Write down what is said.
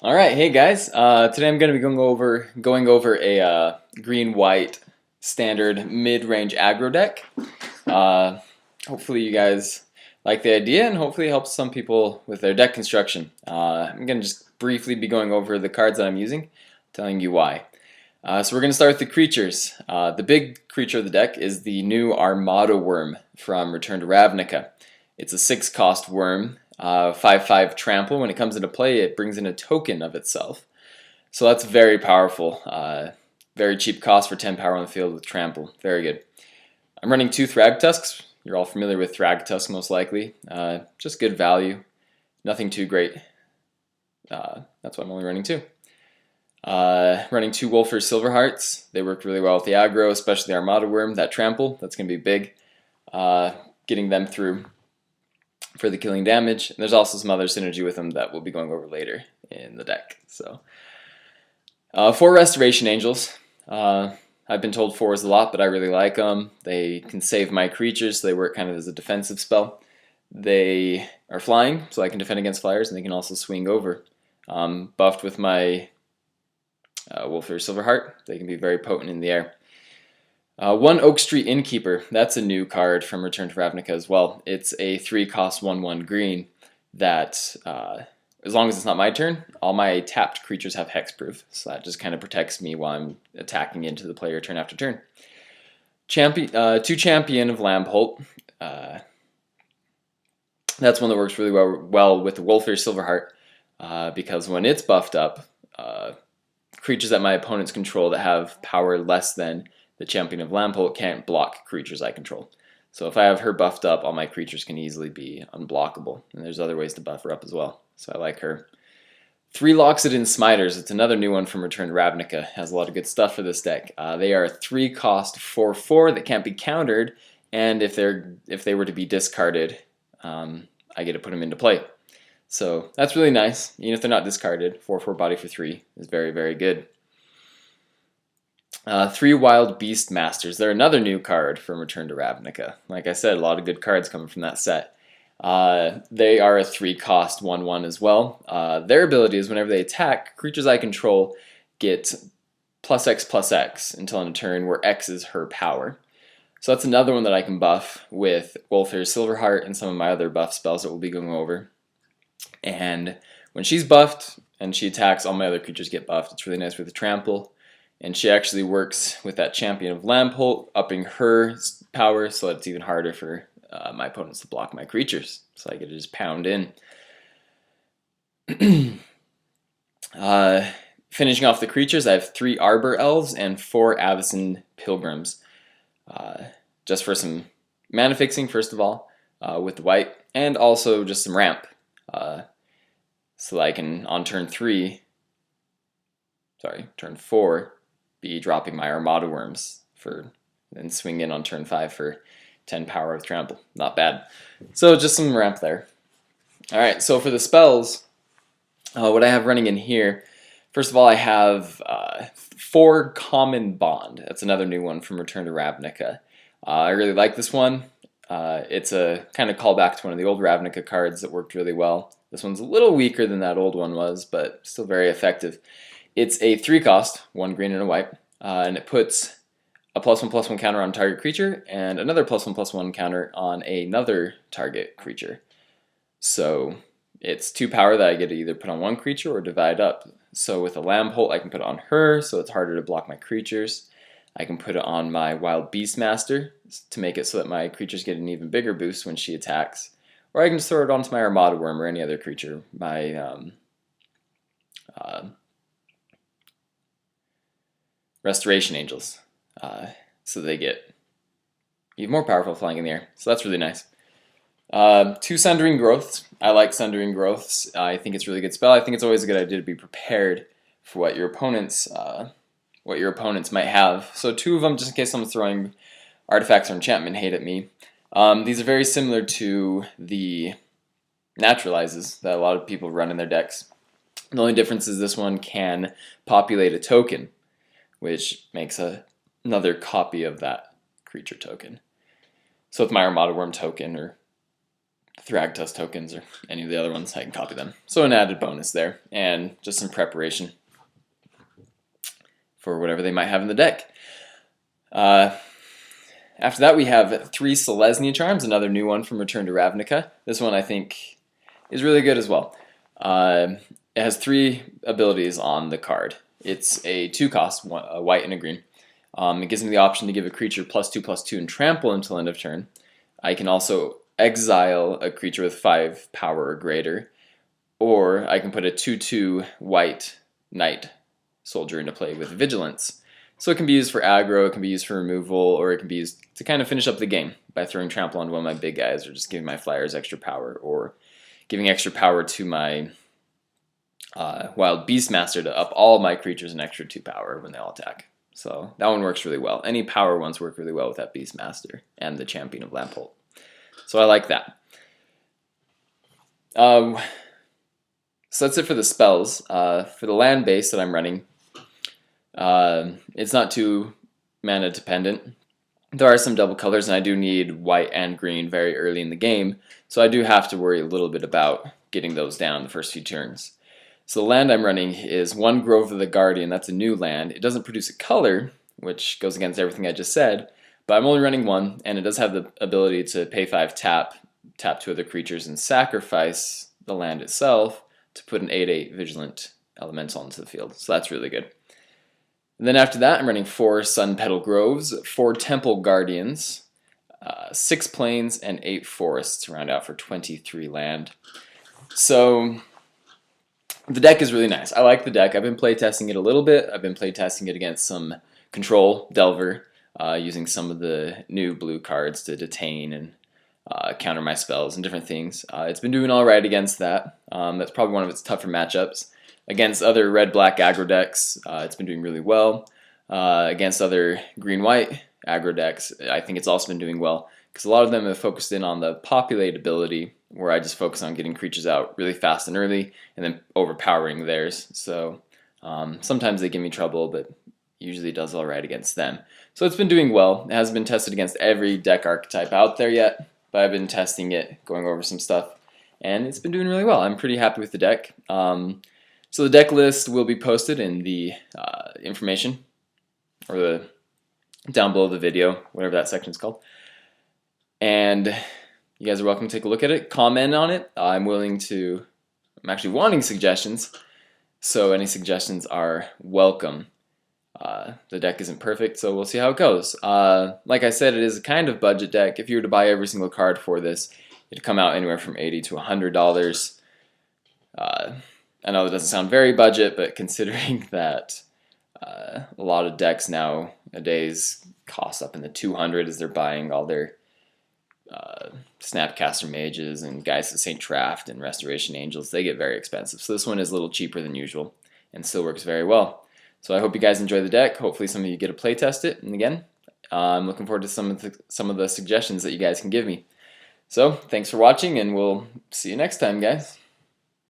All right, hey guys. Today I'm going to be going over a green-white standard mid-range aggro deck. Uh, Hopefully you guys like the idea, and hopefully it helps some people with their deck construction. I'm going to just briefly be going over the cards that I'm using, telling you why. So we're going to start with the creatures. The big creature of the deck is the new Armada Wurm from Return to Ravnica. It's a 6-cost worm. 5/5 trample. When it comes into play, it brings in a token of itself. So that's very powerful. Very cheap cost for 10 power on the field with trample. Very good. I'm running 2 Thragtusks. You're all familiar with Thragtusk most likely. Just good value. Nothing too great. That's why I'm only running 2. Running 2 Wolfir Silverhearts. They work really well with the aggro, especially the Armada Wurm. That trample, that's going to be big. Getting them through for the killing damage. And there's also some other synergy with them that we'll be going over later in the deck. So, 4 Restoration Angels. I've been told 4 is a lot, but I really like them. They can save my creatures, so they work kind of as a defensive spell. They are flying, so I can defend against flyers, and they can also swing over. Buffed with my Wolfir Silverheart, they can be very potent in the air. 1 Oak Street Innkeeper, that's a new card from Return to Ravnica as well. It's a 3-cost 1/1 green that, as long as it's not my turn, all my tapped creatures have hexproof. So that just kind of protects me while I'm attacking into the player turn after turn. 2 Champion of Lambholt. That's one that works really well with the Wolfir Silverheart because when it's buffed up, creatures that my opponents control that have power less than the Champion of Lambholt can't block creatures I control. So if I have her buffed up, all my creatures can easily be unblockable. And there's other ways to buff her up as well. So I like her. 3 Loxodon Smiters. It's another new one from Return to Ravnica. Has a lot of good stuff for this deck. They are 3-cost 4/4 that can't be countered. And if they were to be discarded, I get to put them into play. So that's really nice. Even if they're not discarded, 4/4 body for 3 is very, very good. 3 Wild Beastmasters. They're another new card from Return to Ravnica. Like I said, a lot of good cards coming from that set. They are a 3-cost 1/1 as well. Their ability is whenever they attack, creatures I control get +X/+X until end of turn, where X is her power. So that's another one that I can buff with Wolfir Silverheart and some of my other buff spells that we'll be going over. And when she's buffed and she attacks, all my other creatures get buffed. It's really nice with the trample. And she actually works with that Champion of Lambholt, upping her power so that it's even harder for my opponents to block my creatures. So I get to just pound in. Finishing off the creatures, I have 3 Arbor Elves and 4 Avacyn Pilgrims. Just for some mana fixing, first of all, with the white, and also just some ramp. So that I can, on turn 4, be dropping my Armada Wurms and swing in on turn 5 for 10 power of trample. Not bad. So just some ramp there. Alright, so for the spells, what I have running in here, first of all I have 4 Common Bond. That's another new one from Return to Ravnica. I really like this one. It's a kind of callback to one of the old Ravnica cards that worked really well. This one's a little weaker than that old one was, but still very effective. It's a 3-cost, 1 green and a white, and it puts a +1/+1 counter on target creature and another +1/+1 counter on another target creature. So it's 2 power that I get to either put on one creature or divide up. So with a Lambholt, I can put it on her, so it's harder to block my creatures. I can put it on my Wild Beastmaster to make it so that my creatures get an even bigger boost when she attacks. Or I can just throw it onto my Armada Wurm or any other creature. My Restoration Angels. So they get even more powerful flying in the air. So that's really nice. 2 Sundering Growths. I like Sundering Growths. I think it's a really good spell. I think it's always a good idea to be prepared for what your opponents might have. So 2 of them, just in case someone's throwing artifacts or enchantment hate at me. These are very similar to the Naturalizes that a lot of people run in their decks. The only difference is this one can populate a token, which makes another copy of that creature token. So with my Armada Wurm token or Thragtusk tokens or any of the other ones, I can copy them. So an added bonus there, and just some preparation for whatever they might have in the deck. After that, we have 3 Selesnya Charms, another new one from Return to Ravnica. This one I think is really good as well. It has 3 abilities on the card. It's a 2-cost, a white and a green. It gives me the option to give a creature +2/+2 and trample until end of turn. I can also exile a creature with 5 power or greater, or I can put a 2/2 white knight soldier into play with vigilance. So it can be used for aggro, it can be used for removal, or it can be used to kind of finish up the game by throwing trample on one of my big guys, or just giving my flyers extra power, or giving extra power to my Wild Beastmaster to up all my creatures an extra 2 power when they all attack. So that one works really well. Any power ones work really well with that Beastmaster and the Champion of Lambholt. So I like that. So that's it for the spells. For the land base that I'm running, it's not too mana dependent. There are some double colors, and I do need white and green very early in the game, so I do have to worry a little bit about getting those down the first few turns. So the land I'm running is 1 Grove of the Guardian. That's a new land. It doesn't produce a color, which goes against everything I just said, but I'm only running 1, and it does have the ability to pay 5 tap 2 other creatures, and sacrifice the land itself to put an 8/8 Vigilant Elemental into the field. So that's really good. And then after that, I'm running 4 Sunpetal Groves, 4 Temple Guardians, 6 Plains, and 8 Forests to round out for 23 land. So the deck is really nice. I like the deck. I've been playtesting it a little bit. I've been playtesting it against some Control Delver, using some of the new blue cards to detain and counter my spells and different things. It's been doing alright against that. That's probably one of its tougher matchups. Against other red-black aggro decks, it's been doing really well. Against other green-white aggro decks, I think it's also been doing well, because a lot of them have focused in on the populate ability, where I just focus on getting creatures out really fast and early, and then overpowering theirs. So sometimes they give me trouble, but usually does alright against them. So it's been doing well. It hasn't been tested against every deck archetype out there yet, but I've been testing it, going over some stuff, and it's been doing really well. I'm pretty happy with the deck. So the deck list will be posted in the information, or the down below the video, whatever that section is called. And you guys are welcome to take a look at it, comment on it. I'm actually wanting suggestions, so any suggestions are welcome. The deck isn't perfect, so we'll see how it goes. Like I said, it is a kind of budget deck. If you were to buy every single card for this, it'd come out anywhere from $80 to $100. I know that doesn't sound very budget, but considering that a lot of decks nowadays cost up in the 200 as they're buying all their Snapcaster Mages and Guys of St. Traft and Restoration Angels, they get very expensive. So this one is a little cheaper than usual and still works very well. So I hope you guys enjoy the deck. Hopefully some of you get to play test it. And again, I'm looking forward to some of the suggestions that you guys can give me. So thanks for watching, and we'll see you next time, guys.